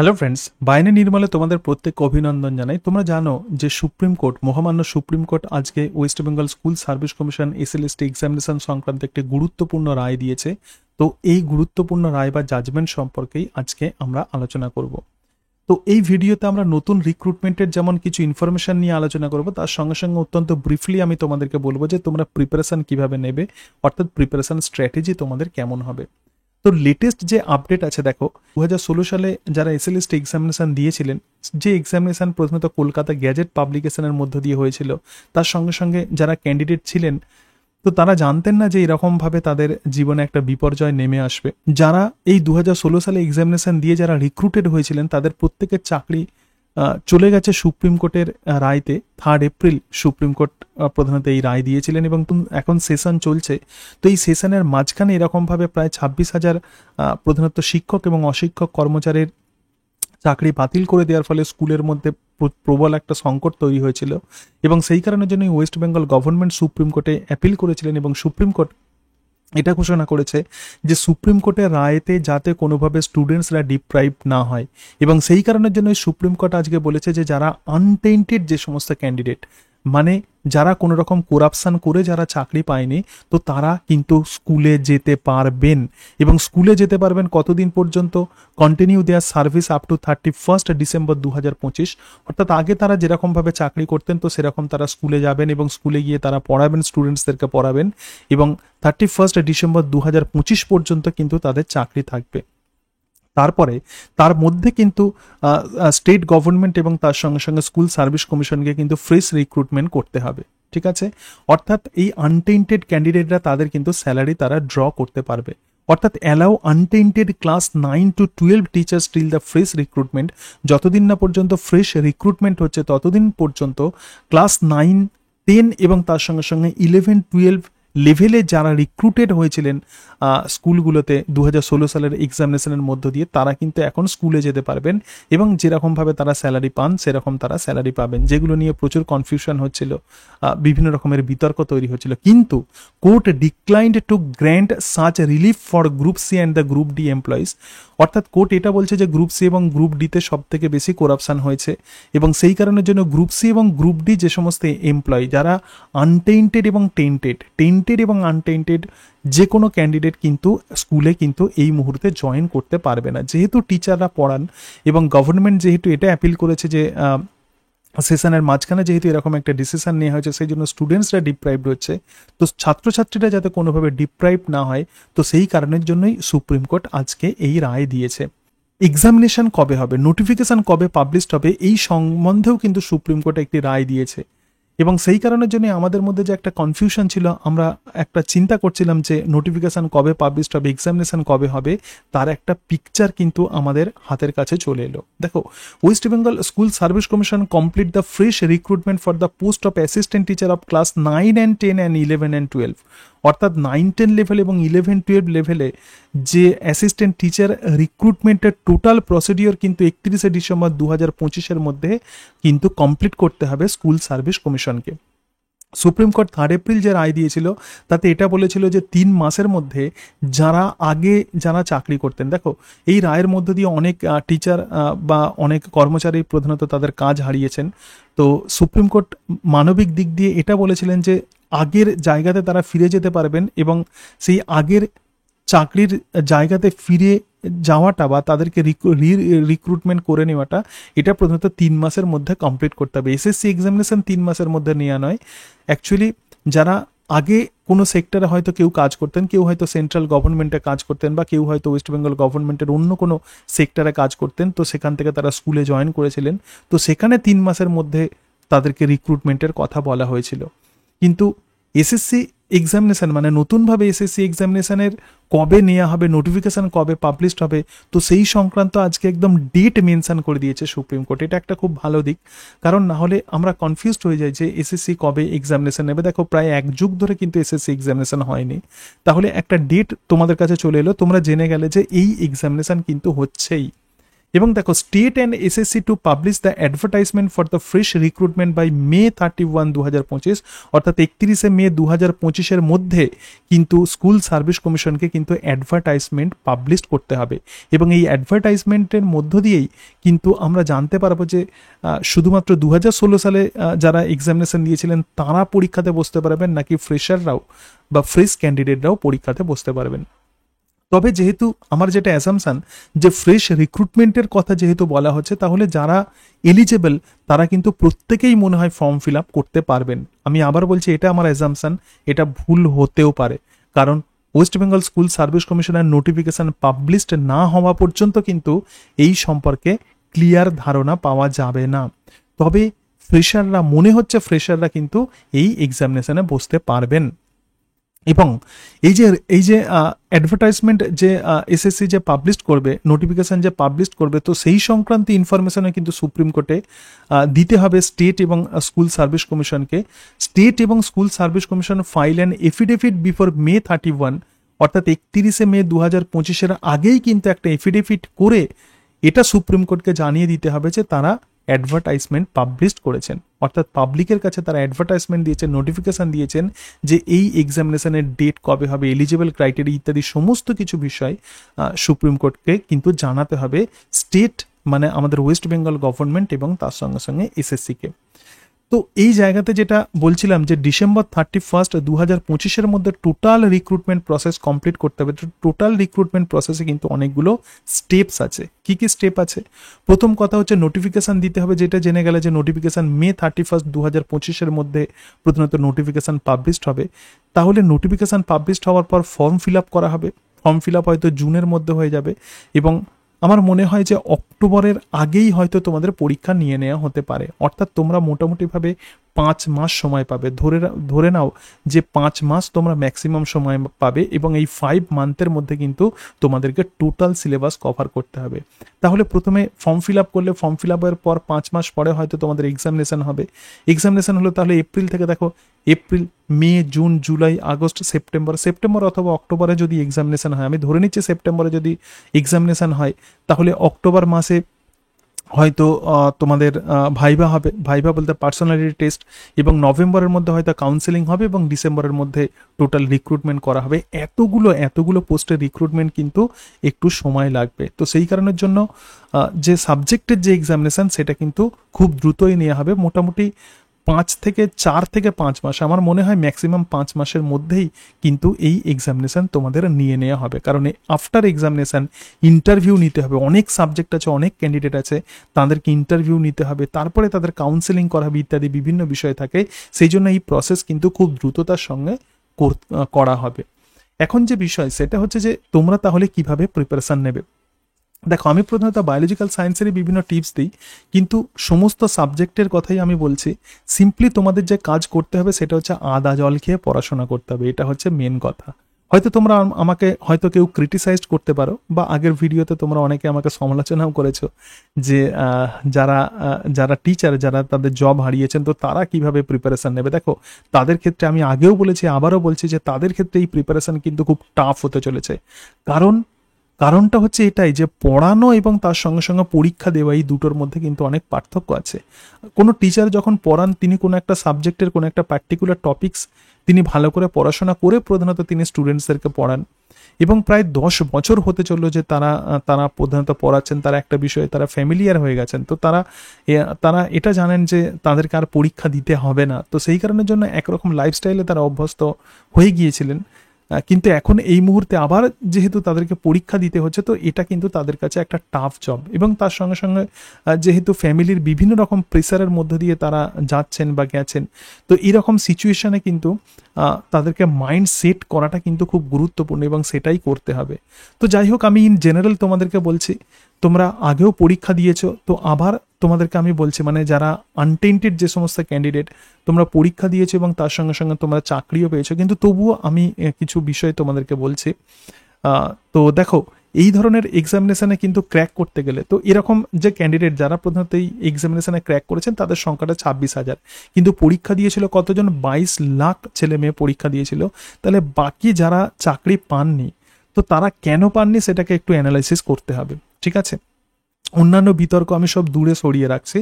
Hello friends, বাইরে নির্মলে তোমাদের প্রত্যেককে অভিনন্দন জানাই। তোমরা জানো যে সুপ্রিম কোর্ট, মহামান্য সুপ্রিম কোর্ট আজকে West Bengal school service commission SLST examination সংক্রান্ত একটি গুরুত্বপূর্ণ রায় দিয়েছে। তো এই গুরুত্বপূর্ণ রায় বা জাজমেন্ট সম্পর্কেই আজকে আমরা আলোচনা করব। তো এই ভিডিওতে আমরা নতুন রিক্রুটমেন্টের যেমন কিছু ইনফরমেশন নিয়ে আলোচনা করব, তার সঙ্গে সঙ্গে অত্যন্ত ব্রিফলি আমি তোমাদেরকে বলবো যে তোমরা প্রিপারেশন কিভাবে নেবে, অর্থাৎ প্রিপারেশন স্ট্র্যাটেজি তোমাদের কেমন হবে। তো লেটেস্ট যে আপডেট আছে, দেখো 2016 সালে যারা এসএলএসটি এক্সামিনেশন দিয়েছিলেন, যে এক্সামিনেশন প্রথমত কলকাতা গ্যাজেট পাবলিকেশনের মধ্য দিয়ে হয়েছিল, তার সঙ্গে সঙ্গে যারা ক্যান্ডিডেট ছিলেন তো তারা জানতেন না যে এরকমভাবে তাদের জীবনে একটা বিপর্যয় নেমে আসবে। যারা এই 2016 সালে এক্সামিনেশন দিয়ে যারা রিক্রুটেড হয়েছিলেন তাদের প্রত্যেকের চাকরি চলে গেছে সুপ্রিম কোর্টের রায়তে। 3 এপ্রিল সুপ্রিম কোর্ট প্রধানত এই রায় দিয়েছিলেন এবং এখন সেশন চলছে। তো এই সেশনের মাঝখানে এরকমভাবে প্রায় 26,000 প্রধানত শিক্ষক এবং অশিক্ষক কর্মচারীর চাকরি বাতিল করে দেওয়ার ফলে স্কুলের মধ্যে প্রবল একটা সংকট তৈরি হয়েছিল এবং সেই কারণের জন্য ওয়েস্ট বেঙ্গল গভর্নমেন্ট সুপ্রিম কোর্টে অ্যাপিল করেছিলেন এবং সুপ্রিম কোর্ট এটা ঘোষণা করেছে যে সুপ্রিম কোর্টের রায়তে যাতে কোনোভাবে স্টুডেন্টসরা ডিপ্রাইভ না হয় এবং সেই কারণের জন্য সুপ্রিম কোর্ট আজকে বলেছে যে যারা আনটেন্টেড যে সমস্ত ক্যান্ডিডেট, মানে যারা কোনো রকম করাপশন করে যারা চাকরি পায়নি, তো তারা কিন্তু স্কুলে যেতে পারবেন এবং স্কুলে যেতে পারবেন কতদিন পর্যন্ত? Continue there service up to 31 December 2025। অর্থাৎ আগে তারা যেরকমভাবে চাকরি করতেন তো সেরকম তারা স্কুলে যাবেন এবং স্কুলে গিয়ে তারা পড়াবেন, স্টুডেন্টসদেরকে পড়াবেন এবং 31 ডিসেম্বর 2025 পর্যন্ত কিন্তু তাদের চাকরি থাকবে। তারপরে তার মধ্যে কিন্তু স্টেট গভর্নমেন্ট এবং তার সঙ্গে সঙ্গে স্কুল সার্ভিস কমিশনকে কিন্তু ফ্রেশ রিক্রুটমেন্ট করতে হবে, ঠিক আছে? অর্থাৎ এই আনটেন্টেড ক্যান্ডিডেটরা তাদের কিন্তু স্যালারি তারা ড্র করতে পারবে। অর্থাৎ allow untainted class 9 to 12 teachers till the fresh recruitment. যতদিন না পর্যন্ত ফ্রেশ রিক্রুটমেন্ট হচ্ছে ততদিন পর্যন্ত ক্লাস 9, 10 এবং তার সঙ্গে সঙ্গে 11, 12 লেভেলে যারা রিক্রুটেড হয়েছিলেন স্কুলগুলোতে 2016 সালের এক্সামিনেশনের মধ্য দিয়ে, তারা কিন্তু এখন স্কুলে যেতে পারবেন এবং যেরকমভাবে তারা স্যালারি পান সেরকম তারা স্যালারি পাবেন, যেগুলো নিয়ে প্রচুর কনফিউশন হচ্ছিল, বিভিন্ন রকমের বিতর্ক তৈরি হচ্ছিল। কিন্তু court declined to grant such relief for group C and the group D employees. অর্থাৎ কোর্ট এটা বলছে যে গ্রুপ সি এবং গ্রুপ ডিতে সব থেকে বেশি করাপশন হয়েছে এবং সেই কারণের জন্য গ্রুপ সি এবং গ্রুপ ডি যে সমস্ত এমপ্লয়ি যারা আনটেন্টেড এবং টেন্টেড এবং আনটেন্টেড যে কোনো ক্যান্ডিডেট কিন্তু স্কুলে কিন্তু এই মুহূর্তে জয়েন করতে পারবে না, যেহেতু টিচাররা পড়ান এবং গভর্নমেন্ট যেহেতু এটা অ্যাপিল করেছে যে সেশনের মাঝখানে যেহেতু এরকম একটা ডিসিশন নেওয়া হয়েছে সেই জন্য স্টুডেন্টসরা ডিপ্রাইভড হচ্ছে। তো ছাত্রছাত্রীরা যাতে কোনোভাবে ডিপ্রাইভ না হয়, তো সেই কারণের জন্যই সুপ্রিম কোর্ট আজকে এই রায় দিয়েছে। এক্সামিনেশন কবে হবে, নোটিফিকেশন কবে পাবলিশড হবে, এই সম্বন্ধেও কিন্তু সুপ্রিম কোর্ট একটি রায় দিয়েছে এবং সেই কারণের জন্য আমাদের মধ্যে যে একটা কনফিউশন ছিল, আমরা একটা চিন্তা করছিলাম যে নোটিফিকেশন কবে পাবলিশড হবে, এক্সামিনেশন কবে হবে, তার একটা পিকচার কিন্তু আমাদের হাতের কাছে চলে এলো। দেখো, West Bengal school service commission complete the fresh recruitment for the post of assistant teacher of class 9 and 10 and 11 and 12। অর্থাৎ 9-10 লেভেল এবং 11-12 লেভেলে যে অ্যাসিস্ট্যান্ট টিচার রিক্রুটমেন্টের টোটাল প্রসিডিওর কিন্তু 31 ডিসেম্বর 2025 মধ্যে কিন্তু কমপ্লিট করতে হবে স্কুল সার্ভিস কমিশনকে। সুপ্রিম কোর্ট 3 এপ্রিল যে রায় দিয়েছিল তাতে এটা বলেছিল যে 3 মাসের মধ্যে যারা চাকরি করতেন, দেখো এই রায়ের মধ্য দিয়ে অনেক টিচার বা অনেক কর্মচারী প্রধানত তাদের কাজ হারিয়েছেন। তো সুপ্রিম কোর্ট মানবিক দিক দিয়ে এটা বলেছিলেন যে আগের জায়গাতে তারা ফিরে যেতে পারবেন এবং সেই আগের চাকরির জায়গাতে ফিরে যাওয়াটা বা তাদেরকে রিক্রুটমেন্ট করে নেওয়াটা, এটা প্রধানত 3 মাসের মধ্যে কমপ্লিট করতে হবে। এসএসসি এক্সামিনেশন 3 মাসের মধ্যে নেওয়া নয়। অ্যাকচুয়ালি যারা আগে কোনো সেক্টরে হয়তো কেউ কাজ করতেন, কেউ হয়তো সেন্ট্রাল গভর্নমেন্টে কাজ করতেন বা কেউ হয়তো ওয়েস্ট বেঙ্গল গভর্নমেন্টের অন্য কোনো সেক্টরে কাজ করতেন, তো সেখান থেকে তারা স্কুলে জয়েন করেছিলেন, তো সেখানে 3 মাসের মধ্যে তাদেরকে রিক্রুটমেন্টের কথা বলা হয়েছিল। কিন্তু এসএসসি এক্সামিনেশন মানে নতুনভাবে এসএসসি এক্সামিনেশনের কবে নেওয়া হবে, নোটিফিকেশান কবে পাবলিশড হবে, তো সেই সংক্রান্ত আজকে একদম ডেট মেনশন করে দিয়েছে সুপ্রিম কোর্ট। এটা একটা খুব ভালো দিক, কারণ না হলে আমরা কনফিউজড হয়ে যাই যে এসএসসি কবে এক্সামিনেশন নেবে। দেখো প্রায় 1 যুগ ধরে কিন্তু এসএসসি এক্সামিনেশন হয়নি, তাহলে একটা ডেট তোমাদের কাছে চলে এলো, তোমরা জেনে গেলে যে এই এক্সামিনেশন কিন্তু হচ্ছেই। এবং দেখো state and SSC to publish the advertisement for the fresh recruitment by May 31, 2025, অর্থাৎ 31শে মে 2025-এর মধ্যে কিন্তু স্কুল সার্ভিস কমিশনকে কিন্তু অ্যাডভার্টাইজমেন্ট পাবলিশ করতে হবে। এবং এই অ্যাডভার্টাইজমেন্টের মধ্য দিয়েই কিন্তু আমরা জানতে পারবো যে শুধুমাত্র 2016 সালে যারা এক্সামিনেশন দিয়েছিলেন তারা পরীক্ষাতে বসতে পারবেন, নাকি ফ্রেশাররাও বা ফ্রেশ ক্যান্ডিডেটরাও পরীক্ষাতে বসতে পারবেন। তবে যেহেতু আমার যেটা অ্যাসাম্পশন যে ফ্রেশ রিক্রুটমেন্টের কথা যেহেতু বলা হচ্ছে, তাহলে যারা এলিজেবল তারা কিন্তু প্রত্যেকেই মনে হয় ফর্ম ফিল আপ করতে পারবেন। আমি আবার বলছি এটা আমার অ্যাসাম্পশন, এটা ভুল হতেও পারে, কারণ ওয়েস্ট বেঙ্গল স্কুল সার্ভিস কমিশনের নোটিফিকেশন পাবলিশড না হওয়া পর্যন্ত কিন্তু এই সম্পর্কে ক্লিয়ার ধারণা পাওয়া যাবে না। তবে ফ্রেশাররা, মনে হচ্ছে ফ্রেশাররা কিন্তু এই এক্সামিনেশনে বসতে পারবেন। এবং এই যে অ্যাডভার্টাইজমেন্ট যে এসএসসি যে পাবলিশ করবে, নোটিফিকেশন যে পাবলিশ করবে, তো সেই সংক্রান্ত ইনফরমেশনে কিন্তু সুপ্রিম কোর্টে দিতে হবে স্টেট এবং স্কুল সার্ভিস কমিশনকে। স্টেট এবং school service commission file an affidavit before May 31, অর্থাৎ 31শে মে 2025-এর আগেই কিন্তু একটা এফিডেভিট করে এটা সুপ্রিম কোর্টকে জানিয়ে দিতে হবে যে তারা অ্যাডভার্টাইজমেন্ট পাবলিশ করেছেন, অর্থাৎ পাবলিকের কাছে তারা অ্যাডভার্টাইজমেন্ট দিয়েছেন, নোটিফিকেশন দিয়েছেন যে এই এক্সামিনেশনের ডেট কবে হবে, এলিজিবল ক্রাইটেরিয়া ইত্যাদি সমস্ত কিছু বিষয় সুপ্রিম কোর্টকে কিন্তু জানাতে হবে স্টেট মানে আমাদের ওয়েস্ট বেঙ্গল গভর্নমেন্ট এবং তার সঙ্গে সঙ্গে এসএসসিকে। তো এই জায়গাতে যেটা বলছিলাম যে ডিসেম্বর 31, 2025-এর মধ্যে টোটাল রিক্রুটমেন্ট প্রসেস কমপ্লিট করতে হবে। টোটাল রিক্রুটমেন্ট প্রসেসে কিন্তু অনেকগুলো স্টেপস আছে। কি কি স্টেপ আছে? প্রথম কথা হচ্ছে নোটিফিকেশন দিতে হবে, যেটা জেনে গেলে যে নোটিফিকেশন মে 31, 2025-এর মধ্যে প্রধানত নোটিফিকেশন পাবলিশড হবে। তাহলে নোটিফিকেশন পাবলিশড হওয়ার পর ফর্ম ফিল আপ করা হবে। ফর্ম ফিল আপ হয়তো জুনের মধ্যে হয়ে যাবে এবং আমার মনে হয় যে অক্টোবরের আগেই হয়তো তোমাদের পরীক্ষা নিয়ে নেওয়া হতে পারে। অর্থাৎ তোমরা মোটামুটিভাবে 5 মাস সময় পাবে। ধরে নাও যে 5 মাস তোমরা ম্যাক্সিমাম সময় পাবে এবং এই 5 মান্থের মধ্যে কিন্তু তোমাদেরকে টোটাল সিলেবাস কভার করতে হবে। তাহলে প্রথমে ফর্ম ফিল আপ করলে, ফর্ম ফিল আপের পর 5 মাস পরে হয়তো তোমাদের এক্সামিনেশন হবে। এক্সামিনেশন হলো তাহলে এপ্রিল থেকে, দেখো এপ্রিল, মে, জুন, জুলাই, আগস্ট, সেপ্টেম্বর অথবা অক্টোবরে যদি এক্সামিনেশন হয়, আমি ধরে নিচ্ছি সেপ্টেম্বরে যদি এক্সামিনেশন হয়, তাহলে অক্টোবর মাসে হয়তো তোমাদের ভাইভা হবে। ভাইভা বলতে পার্সোনালিটি টেস্ট। এবং নভেম্বরের মধ্যে হয়তো কাউন্সেলিং হবে এবং ডিসেম্বরের মধ্যে টোটাল রিক্রুটমেন্ট করা হবে। এতগুলো পোস্টের রিক্রুটমেন্ট কিন্তু একটু সময় লাগবে। তো সেই কারণের জন্য যে সাবজেক্টের যে এক্সামিনেশন সেটা কিন্তু খুব দ্রুতই নেওয়া হবে। মোটামুটি 4 থেকে 5 মাস, আমার মনে হয় ম্যাক্সিমাম 5 মাসের মধ্যেই কিন্তু এই এক্সামিনেশন তোমাদের নিয়ে নেওয়া হবে। কারণ আফটার এক্সামিনেশন ইন্টারভিউ নিতে হবে। অনেক সাবজেক্ট আছে, অনেক ক্যান্ডিডেট আছে, তাদেরকে ইন্টারভিউ নিতে হবে, তারপরে তাদের কাউন্সেলিং করা হবে ইত্যাদি বিভিন্ন বিষয় থাকে। সেই জন্য এই প্রসেস কিন্তু খুব দ্রুততার সঙ্গে করা হবে। এখন যে বিষয় সেটা হচ্ছে যে তোমরা তাহলে কিভাবে প্রিপারেশন নেবে। দেখো, আমি প্রধানত বায়োলজিক্যাল সায়েন্সেরই বিভিন্ন টিপস দিই, কিন্তু সমস্ত সাবজেক্টের কথাই আমি বলছি। সিম্পলি তোমাদের যে কাজ করতে হবে সেটা হচ্ছে আদা জল খেয়ে পড়াশোনা করতে হবে। এটা হচ্ছে মেন কথা। হয়তো তোমরা আমাকে হয়তো কেউ ক্রিটিসাইজ করতে পারো, বা আগের ভিডিওতে তোমরা অনেকে আমাকে সমালোচনাও করেছো যে যারা টিচার, যারা তাদের জব হারিয়েছেন, তো তারা কিভাবে প্রিপারেশন নেবে। দেখো, তাদের ক্ষেত্রে আমি আগেও বলেছি, আবারও বলছি যে তাদের ক্ষেত্রে এই প্রিপারেশন কিন্তু খুব টাফ হতে চলেছে। কারণটা হচ্ছে এটাই যে পড়ানো এবং তার সঙ্গে সঙ্গে পরীক্ষা দেওয়া, এই দুটোর মধ্যে কিন্তু অনেক পার্থক্য আছে। কোনো টিচার যখন পড়ান, তিনি কোনো একটা সাবজেক্টের কোনো একটা পার্টিকুলার টপিকস তিনি ভালো করে পড়াশোনা করে প্রধানত তিনি স্টুডেন্টসদেরকে পড়ান, এবং প্রায় 10 বছর হতে চললো যে তারা প্রধানত পড়াচ্ছেন, তারা একটা বিষয়ে তারা ফ্যামিলিয়ার হয়ে গেছেন। তো তারা এটা জানেন যে তাদেরকে আর পরীক্ষা দিতে হবে না। তো সেই কারণের জন্য একরকম লাইফস্টাইলে তারা অভ্যস্ত হয়ে গিয়েছিলেন। কিন্তু এখন এই মুহূর্তে আবার যেহেতু তাদেরকে পরীক্ষা দিতে হচ্ছে, তো এটা কিন্তু তাদের কাছে একটা টাফ জব। এবং তার সঙ্গে সঙ্গে যেহেতু ফ্যামিলির বিভিন্ন রকম প্রেসারের মধ্য দিয়ে তারা যাচ্ছেন বা গেছেন, তো এরকম সিচুয়েশনে কিন্তু তাদেরকে মাইন্ড সেট করাটা কিন্তু খুব গুরুত্বপূর্ণ এবং সেটাই করতে হবে। তো যাই হোক, আমি ইন জেনারেল তোমাদেরকে বলছি, তোমরা আগেও পরীক্ষা দিয়েছো, তো আবার তোমাদেরকে আমি বলছি, মানে যারা আনটেন্টেড যে সমস্ত ক্যান্ডিডেট, তোমরা পরীক্ষা দিয়েছো এবং তার সঙ্গে সঙ্গে তোমরা চাকরিও পেয়েছো, কিন্তু তবুও আমি কিছু বিষয় তোমাদেরকে বলছি। তো দেখো, এই ধরনের এক্সামিনেশনে কিন্তু ক্র্যাক করতে গেলে, তো এরকম যে ক্যান্ডিডেট যারা প্রধানত এই এক্সামিনেশনে ক্র্যাক করেছেন তাদের সংখ্যাটা 26,000, কিন্তু পরীক্ষা দিয়েছিল কতজন? 22 লাখ ছেলে মেয়ে পরীক্ষা দিয়েছিল। তাহলে বাকি যারা চাকরি পাননি, তো তারা কেন পাননি সেটাকে একটু অ্যানালাইসিস করতে হবে। ঠিক আছে? অন্যান্য বিতর্ক আমি সব দূরে সরিয়ে রাখছি,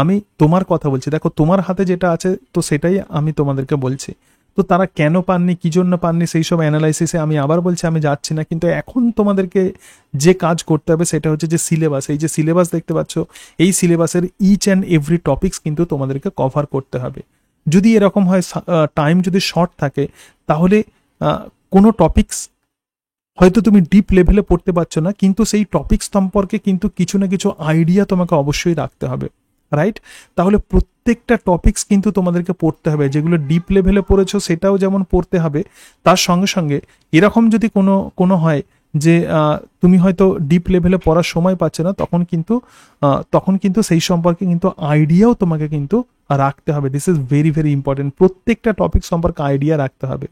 আমি তোমার কথা বলছি। দেখো তোমার হাতে যেটা আছে তো সেটাই আমি তোমাদেরকে বলছি। তো তারা কেন পাননি, কি জন্য পাননি, সেই সব অ্যানালাইসিসে আমি আবার বলছি আমি যাচ্ছি না। কিন্তু এখন তোমাদেরকে যে কাজ করতে হবে সেটা হচ্ছে যে সিলেবাস, এই যে সিলেবাস দেখতে পাচ্ছ, এই সিলেবাসের ইচ অ্যান্ড এভরি টপিকস কিন্তু তোমাদেরকে কভার করতে হবে। যদি এরকম হয় টাইম যদি শর্ট থাকে তাহলে কোনো টপিকস হয়তো তুমি ডিপ লেভেলে পড়তে পারছো না, কিন্তু সেই টপিক সম্পর্কে কিন্তু কিছু না কিছু আইডিয়া তোমাকে অবশ্যই রাখতে হবে, রাইট? তাহলে প্রত্যেকটা টপিকস কিন্তু তোমাদেরকে পড়তে হবে, যেগুলো ডিপ লেভেলে পড়েছো সেটাও যেমন পড়তে হবে, তার সঙ্গে সঙ্গে এরকম যদি কোনো হয় যে তুমি হয়তো ডিপ লেভেলে পড়ার সময় পাচ্ছ না, তখন কিন্তু সেই সম্পর্কে কিন্তু আইডিয়াও তোমাকে কিন্তু রাখতে হবে। This is very very important. প্রত্যেকটা টপিক সম্পর্কে আইডিয়া রাখতে হবে।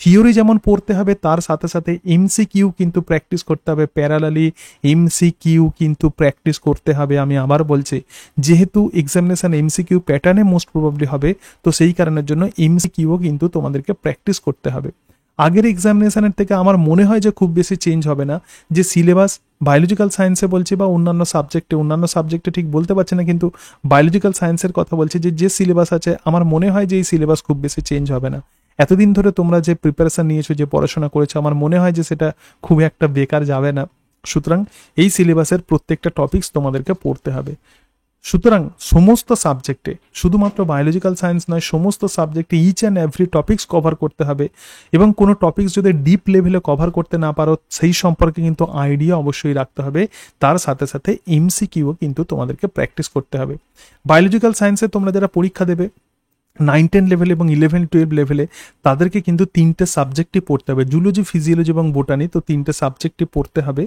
থিওরি যেমন পড়তে হবে, তার সাথে সাথে এমসিকিউ কিন্তু প্র্যাকটিস করতে হবে, প্যারালালি এমসিকিউ কিন্তু প্র্যাকটিস করতে হবে। আমি আবার বলছি, যেহেতু এক্সামিনেশন এমসিকিউ প্যাটার্নে মোস্ট প্রবাবলি হবে, তো সেই কারণের জন্য এমসিকিউও কিন্তু তোমাদেরকে প্র্যাকটিস করতে হবে। আগের এক্সামিনেশনের থেকে আমার মনে হয় যে খুব বেশি চেঞ্জ হবে না। যে সিলেবাস বায়োলজিক্যাল সায়েন্সে বলছি বা অন্যান্য সাবজেক্টে ঠিক বলতে পারছি না, কিন্তু বায়োলজিক্যাল সায়েন্সের কথা বলছি, যে সিলেবাস আছে আমার মনে হয় যে এই সিলেবাস খুব বেশি চেঞ্জ হবে না। এতদিন ধরে তোমরা যে প্রিপারেশন নিয়েছো, যে পড়াশোনা করেছো, আমার মনে হয় যে সেটা খুব একটা বেকার যাবে না। সুতরাং এই সিলেবাসের প্রত্যেকটা টপিকস তোমাদেরকে পড়তে হবে। সুতরাং সমস্ত সাবজেক্টে, শুধুমাত্র বায়োলজিক্যাল সায়েন্স নয়, সমস্ত সাবজেক্টে each and every topics cover করতে হবে। এবং কোনো টপিকস যদি ডিপ লেভেলে কভার করতে না পারো, সেই সম্পর্কে কিন্তু আইডিয়া অবশ্যই রাখতে হবে। তার সাথে সাথে এমসিকিউও কিন্তু তোমাদেরকে প্র্যাকটিস করতে হবে। বায়োলজিক্যাল সায়েন্সে তোমরা যারা পরীক্ষা দেবে 9-10 লেভেল এবং 11-12 লেভেলে, তাদেরকে কিন্তু 3টে সাবজেক্টই পড়তে হবে, জুলজি, ফিজিওলজি এবং বোটানি। তো 3টে সাবজেক্টই পড়তে হবে।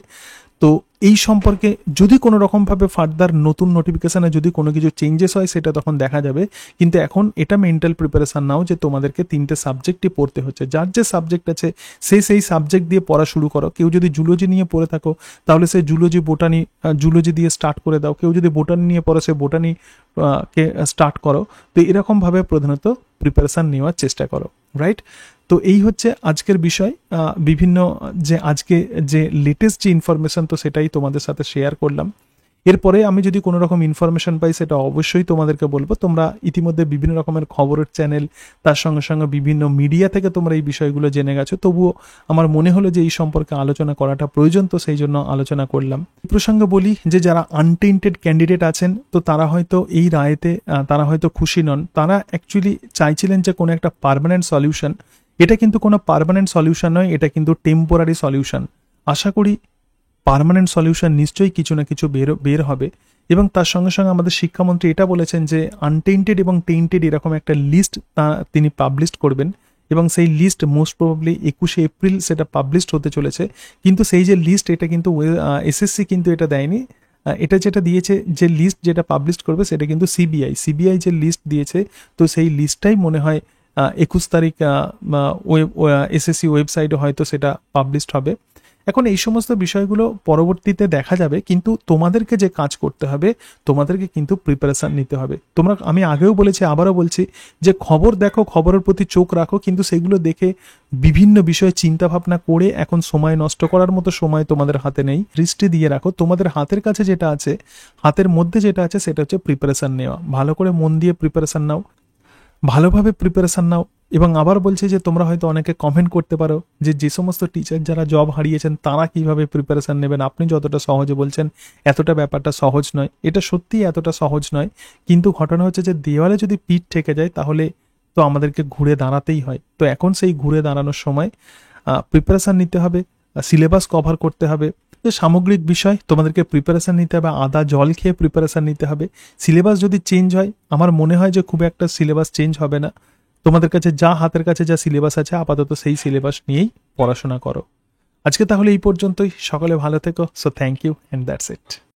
তো এই সম্পর্কে যদি কোনো রকমভাবে ফার্দার নতুন নোটিফিকেশানে যদি কোনো কিছু চেঞ্জেস হয় সেটা তখন দেখা যাবে, কিন্তু এখন এটা মেন্টাল প্রিপারেশান নাও যে তোমাদেরকে 3টে সাবজেক্টই পড়তে হচ্ছে। যার যে সাবজেক্ট আছে সেই সাবজেক্ট দিয়ে পড়া শুরু করো। কেউ যদি জুলজি নিয়ে পড়ে থাকো তাহলে সেই জুলজি দিয়ে স্টার্ট করে দাও। কেউ যদি বোটানি নিয়ে পড়ো সে বোটানি কে স্টার্ট করো। তো এরকমভাবে প্রধানত প্রিপারেশান নেওয়ার চেষ্টা করো, রাইট? তো এই হচ্ছে আজকের বিষয়। বিভিন্ন যে আজকে যে লেটেস্ট যে ইনফরমেশন, তো সেটাই তোমাদের সাথে শেয়ার করলাম। এরপরে আমি যদি কোনো রকম ইনফরমেশন পাই সেটা অবশ্যই তোমাদেরকে বলবো। তোমরা ইতিমধ্যে বিভিন্ন রকমের খবরের চ্যানেল, তার সঙ্গে সঙ্গে বিভিন্ন মিডিয়া থেকে তোমরা এই বিষয়গুলো জেনে গেছো, তবুও আমার মনে হলো যে এই সম্পর্কে আলোচনা করাটা প্রয়োজন, তো সেই জন্য আলোচনা করলাম। এই প্রসঙ্গে বলি যে যারা আনটেন্টেড ক্যান্ডিডেট আছেন, তো তারা হয়তো এই রায়েতে তারা হয়তো খুশি নন। তারা অ্যাকচুয়ালি চাইছিলেন যে কোনো একটা পার্মানেন্ট সলিউশন। এটা কিন্তু কোনো পার্মানেন্ট সলিউশন নয়, এটা কিন্তু টেম্পোরারি সলিউশন। আশা করি পার্মানেন্ট সলিউশন নিশ্চয়ই কিছু না কিছু বের হবে। এবং তার সঙ্গে সঙ্গে আমাদের শিক্ষামন্ত্রী এটা বলেছেন যে আনটেন্টেড এবং টেন্টেড এরকম একটা লিস্ট তিনি পাবলিশ করবেন, এবং সেই লিস্ট মোস্ট প্রবাবলি 21শে এপ্রিল সেটা পাবলিশ হতে চলেছে। কিন্তু সেই যে লিস্ট, এটা কিন্তু এসএসসি কিন্তু এটা দেয়নি। এটা যেটা দিয়েছে, যে লিস্ট যেটা পাবলিশ করবে সেটা কিন্তু সিবিআই যে লিস্ট দিয়েছে, তো সেই লিস্টটাই মনে হয় 21 তারিখ এসএসসি ওয়েবসাইটে হয়তো সেটা পাবলিশড হবে। এখন এই সমস্ত বিষয়গুলো পরবর্তীতে দেখা যাবে, কিন্তু তোমাদেরকে যে কাজ করতে হবে, তোমাদেরকে কিন্তু প্রিপারেশান নিতে হবে। আমি আগেও বলেছি, আবারও বলছি, যে খবর দেখো, খবরের প্রতি চোখ রাখো, কিন্তু সেগুলো দেখে বিভিন্ন বিষয়ে চিন্তা ভাবনা করে এখন সময় নষ্ট করার মতো সময় তোমাদের হাতে নেই। দৃষ্টি দিয়ে রাখো, তোমাদের হাতের কাছে যেটা আছে, হাতের মধ্যে যেটা আছে, সেটা হচ্ছে প্রিপারেশান নেওয়া। ভালো করে মন দিয়ে প্রিপারেশান নাও, ভালোভাবে প্রিপারেশান নাও। এবং আবার বলছি যে তোমরা হয়তো অনেকে কমেন্ট করতে পারো যে সমস্ত টিচার যারা জব হারিয়েছেন তারা কিভাবে প্রিপারেশান নেবেন, আপনি যতটা সহজে বলছেন এতটা ব্যাপারটা সহজ নয়। এটা সত্যিই এতটা সহজ নয়, কিন্তু ঘটনা হচ্ছে যে দেওয়ালে যদি পিঠ ঠেকে যায় তাহলে তো আমাদেরকে ঘুরে দাঁড়াতেই হয়। তো এখন সেই ঘুরে দাঁড়ানোর সময় প্রিপারেশান নিতে হবে, সিলেবাস কভার করতে হবে। যে সামগ্রিক বিষয় তোমাদেরকে প্রিপারেশান নিতে হবে, আদা জল খেয়ে প্রিপারেশান নিতে হবে। সিলেবাস যদি চেঞ্জ হয়, আমার মনে হয় যে খুব একটা সিলেবাস চেঞ্জ হবে না। তোমাদের কাছে যা হাতের কাছে যা সিলেবাস আছে আপাতত সেই সিলেবাস নিয়েই পড়াশোনা করো। আজকে তাহলে এই পর্যন্তই। সকলে ভালো থেকো। So thank you and that's it.